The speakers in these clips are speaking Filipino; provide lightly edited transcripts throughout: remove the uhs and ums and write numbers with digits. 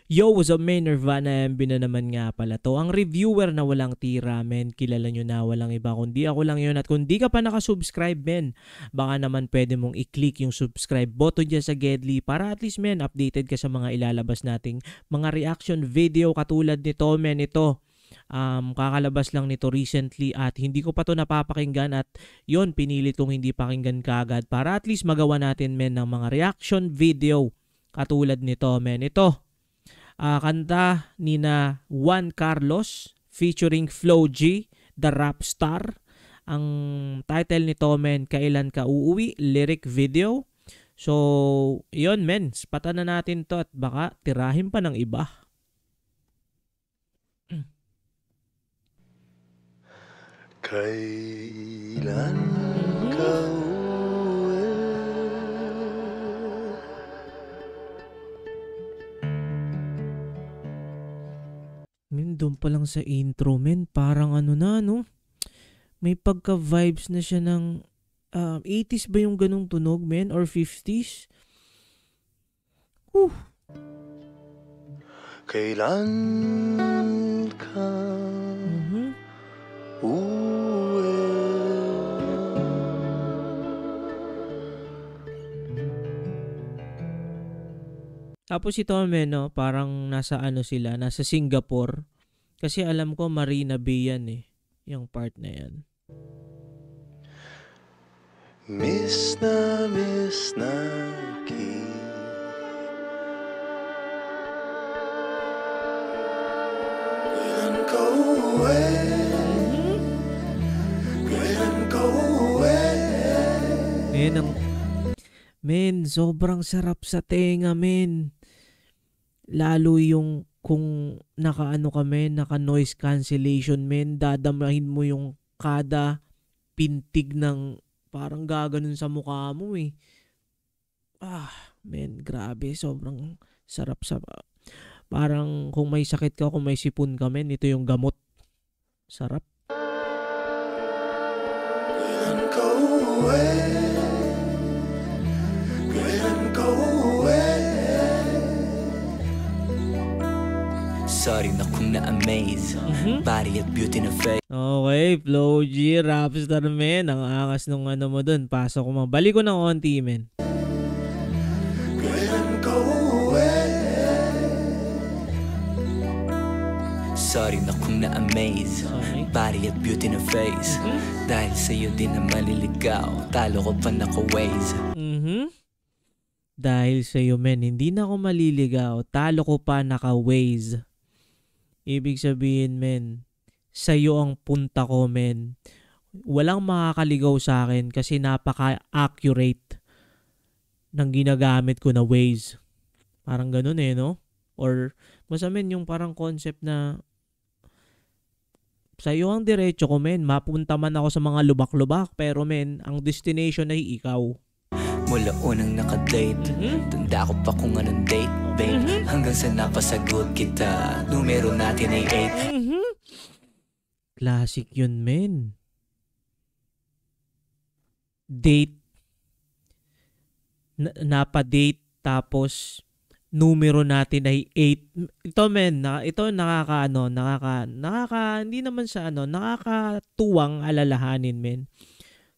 Yo, what's up men? Nirvana MB na naman nga pala to. Ang reviewer na walang tira men, kilala nyo na walang iba kundi ako lang yun. At kung di ka pa nakasubscribe men, baka naman pwede mong i-click yung subscribe button dyan sa Gedli para at least men, updated ka sa mga ilalabas nating mga reaction video katulad nito men. Ito, kakalabas lang nito recently at hindi ko pa to napapakinggan at yon pinilit kong hindi pakinggan kaagad para at least magawa natin men ng mga reaction video katulad nito men. Ito, kanta ni na Juan Carlos featuring Flo G, the rap star. Ang title nito men, Kailan Ka Uuwi, lyric video. So, yun men, spatan na natin to at baka tirahin pa ng iba. Kailan ka uuwi? Men, doon pa lang sa intro, men, parang ano na, no? May pagka-vibes na siya ng 80s ba yung ganong tunog, men? Or 50s? Kailan ka uuwi? Tapos ito, men, no? Parang nasa ano sila, nasa Singapore. Kasi alam ko Marina Bay yan eh, yung part na yan. Miss na kita. Kailan ka uuwi? Kailan ka uuwi? Men, sobrang sarap sa tenga, men. Lalo yung kung naka-ano ka, men, naka-noise cancellation, men, dadamahin mo yung kada pintig ng parang gaganon sa mukha mo eh. Men, grabe, sobrang sarap sa... Parang kung may sakit ka, kung may sipon ka, men, ito yung gamot. Sarap. Kailan ka uuwi? Kailan ka uuwi? Sorry na kung na-amaze. Body at beauty na face. Okay, Flo G, rapstar, men. Ang angas nung ano mo dun. Pasok ko mo. Balik ko ng onti, men. Kailan ka uuwi? Sorry na kung na-amaze. Okay. Body at beauty na face. Dahil sa'yo din na maliligaw, talo ko pa naka-waze. Dahil sa'yo, men, hindi na ako maliligaw. Talo ko pa naka-waze. Ibig sabihin, men, sa'yo ang punta ko, men. Walang makakaligaw sa akin kasi napaka-accurate ng ginagamit ko na Waze. Parang ganun eh, no? Or, basta men, yung parang concept na sa'yo ang diretso ko, men. Mapunta man ako sa mga lubak-lubak, pero men, ang destination ay ikaw. Mula unang nakadate, tanda ko pa kung anong date, babe. Hanggang sa napasagot kita, numero natin ay 8. Classic yun, men. Date. Napa-date, tapos numero natin ay 8. Ito, men, ito hindi naman sa nakakatuwang alalahanin, men.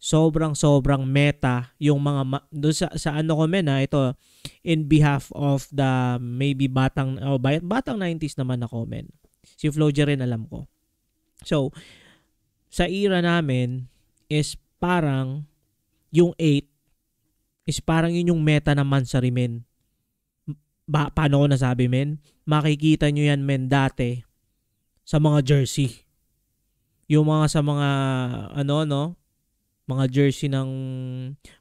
Sobrang meta yung mga doon sa ano ko, men, ito in behalf of the maybe batang 90s naman ako, men. Si Flo G rin alam ko. So sa era namin is parang yung 8 is parang yun yung meta naman sa men. Paano ko nasabi, men? Makikita nyo yan, men, dati sa mga jersey. Yung mga sa mga mga jersey ng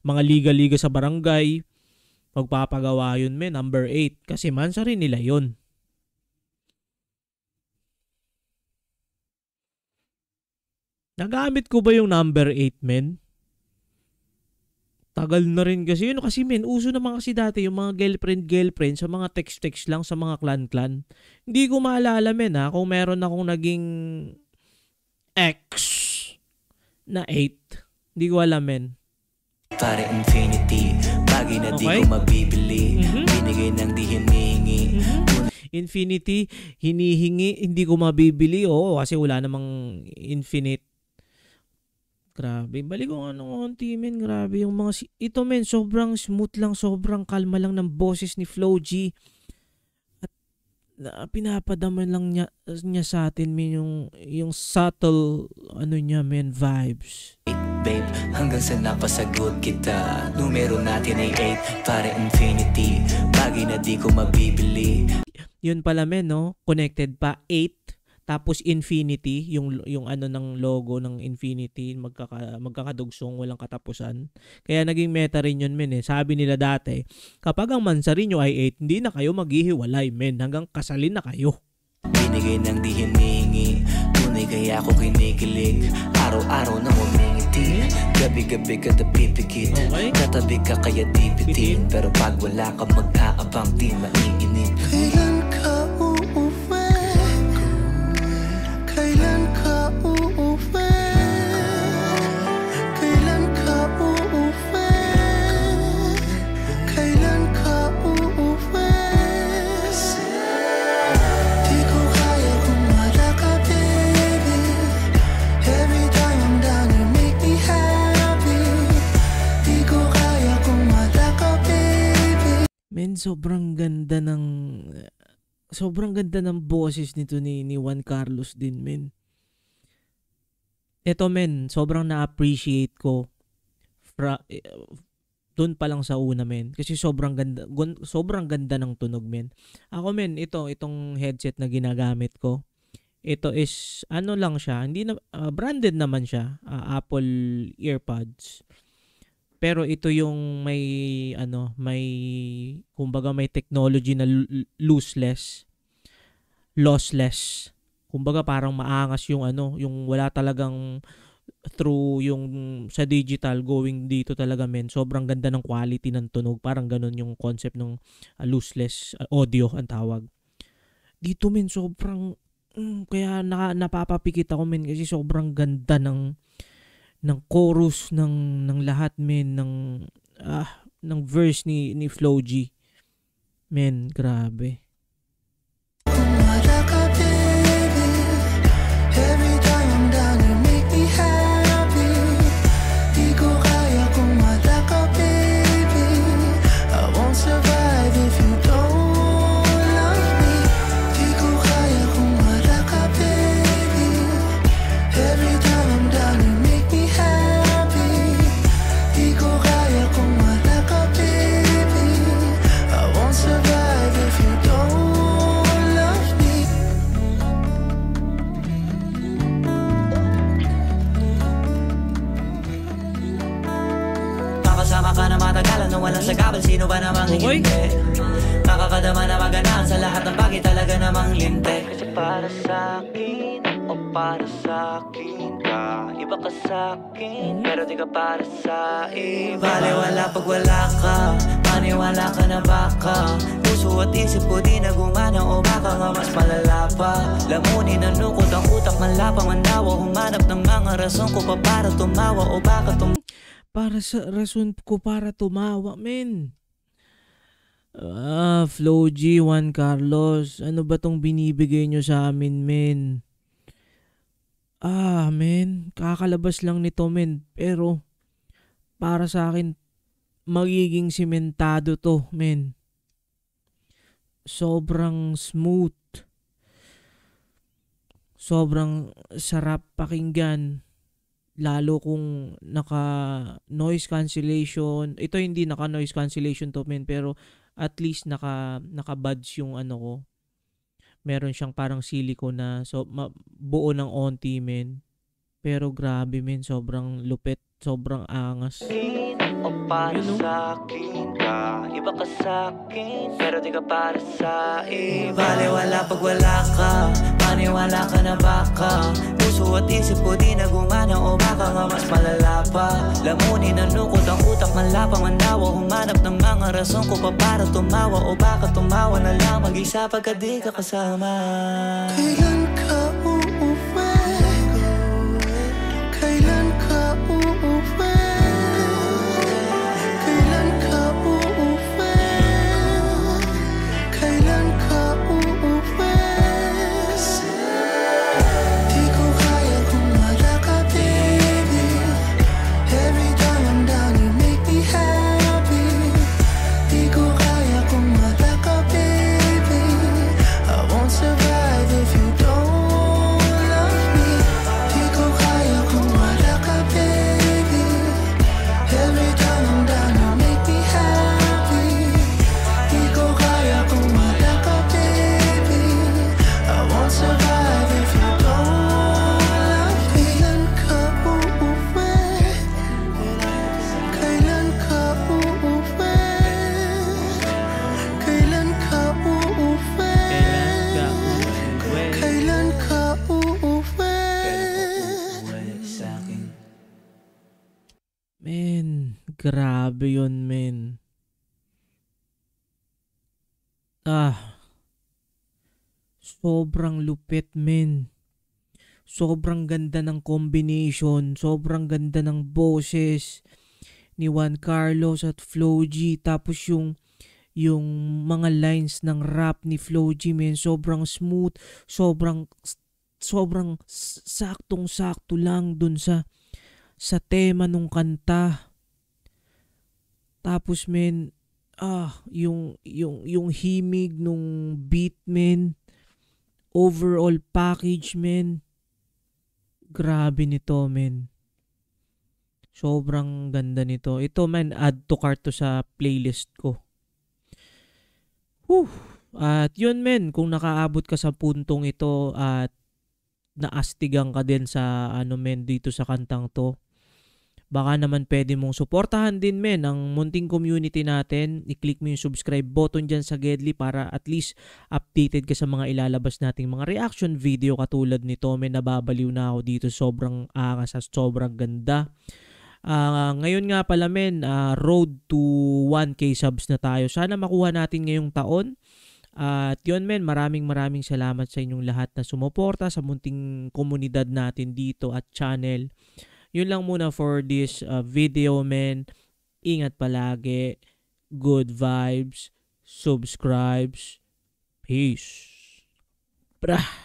mga liga-liga sa barangay, magpapagawa yun, men, number 8. Kasi mansa rin nila yun. Nagamit ko ba yung number 8, men? Tagal na rin kasi yun. Kasi, men, uso naman kasi dati yung mga girlfriend sa mga text lang, sa mga clan. Hindi ko maalala, men, kung meron akong naging ex na 8. Hindi ko alam, men. Para infinity, bagay na di Okay. ko mabibili. Binigay ng di hinihingi. Infinity, hinihingi, hindi ko mabibili. Oo, kasi wala namang infinite. Grabe. Balik ko konti, men. Grabe yung mga... Ito, men, sobrang smooth lang, sobrang kalma lang ng boses ni Flo G. At pinapadama lang niya sa atin, men, yung subtle, niya, men, vibes. Babe, hanggang sa napasagot kita. Numero natin ay 8 para infinity. Bagay na di ko mabibili. Yun pala, men, no? Connected pa, 8. Tapos infinity, yung ng logo ng infinity, magkakadugsong, walang katapusan. Kaya naging meta rin yun, men, eh. Sabi nila dati, kapag ang mansari nyo ay 8, hindi na kayo maghihiwalay, men. Hanggang kasalin na kayo. Binigay ng di hinihingi. Tunay kaya ako kinikilig. Araw-araw na umingiti. Gabi-gabi ka napipikit. Okay. Katabi ka kaya di bitin. Pero pag wala ka mag-aabang di maiinip. Kailan ka uuwi? Kailan ka uuwi? Kailan ka uuwi? Kailan ka uuwi? Di ko kaya kung wala ka, baby. Every time I'm down, you make me happy. Di ko kaya kung wala ka, baby. Men, sobrang ganda ng boses nito ni Juan Carlos din, men. Ito, men, sobrang na-appreciate ko doon pa lang sa una, men. Kasi sobrang ganda ng tunog, men. Ako, men, itong headset na ginagamit ko, ito is, lang siya, hindi na, branded naman siya, Apple EarPods. Pero ito yung kumbaga may technology na lossless. Kumbaga parang maangas yung yung wala talagang through yung sa digital going dito talaga, men. Sobrang ganda ng quality ng tunog. Parang ganun yung concept ng lossless audio ang tawag. Dito, men, sobrang kaya napapapikit ako, men, kasi sobrang ganda ng chorus ng lahat, men, ng verse ni Flo G. Men, grabe. Kung wala ka, baby. Every time I'm down, you make me happy. Di ko kaya kung wala ka, baby. I won't survive if you don't love me. Di ko kaya kung wala ka, baby. Every time I'm down, you make me happy. Di ko kaya kung wala ka, baby. I won't survive if you don't love me. Makasama ka na matagalan nung walang sagabal. Sino ba namang Okay. hindi? Nakakadama na maganaan sa lahat ng bagay, talaga namang linte. Kasi para sa'kin, o para sa'kin ka, iba ka sa'kin, pero di ka para sa iba. Baliwala pag wala ka, maniwala ka na baka puso at isip ko di na gumana, o baka nga mas malala pa. Lamunin ang lukot ang utak, manlapang manawa, humanap ng mga rason ko pa para tumawa, o baka Para sa rason ko para tumawa, men. Flo G, Juan Carlos, ano ba tong binibigay nyo sa amin, men? Men, kakalabas lang nito, men. Pero, para sa akin, magiging simentado to, men. Sobrang smooth. Sobrang sarap pakinggan. Lalo kung naka noise cancellation. Ito hindi naka noise cancellation to, men, pero at least naka buds yung ko. Meron siyang parang silicone na buo ng onti, men. Pero grabe, men, sobrang lupit, sobrang angas. o para sa'kin ka, iba ka sa'kin, pero di ka para sa iba. Baliwala pag wala ka, maniwala ka na baka puso at isip ko di na gumana, o baka nga mas malala pa. Lamunin ang lungkot ang utak, manlapang manawa, humanap ng mga rason ko pa para tumawa, o baka tumawa na lang mag-isa pagka di ka kasama. Kailan ka uuwi? Kailan ka uuwi? Kailan ka uuwi? Grabe yun, men. Sobrang lupit, men. Sobrang ganda ng combination. Sobrang ganda ng boses ni Juan Carlos at Flo G. Tapos yung mga lines ng rap ni Flo G, men, sobrang smooth, sobrang saktong-sakto lang dun sa tema nung kanta. Tapos, men, yung himig nung beat, men, overall package, men, grabe nito, men. Sobrang ganda nito. Ito, man, add to cart to sa playlist ko. At yun, men, kung nakaabot ka sa puntong ito at naastigan ka din sa men, dito sa kantang to, baka naman pwede mong suportahan din, men, ang munting community natin. I-click mo yung subscribe button dyan sa Gedli para at least updated ka sa mga ilalabas nating mga reaction video katulad nito, men. Nababaliw na ako dito. Sobrang angas at sobrang ganda. Ngayon nga pala, men, road to 1K subs na tayo. Sana makuha natin ngayong taon. At yun, men, maraming salamat sa inyong lahat na sumuporta sa munting komunidad natin dito at channel. Yun lang muna for this video, men. Ingat palagi. Good vibes. Subscribes. Peace. Brah.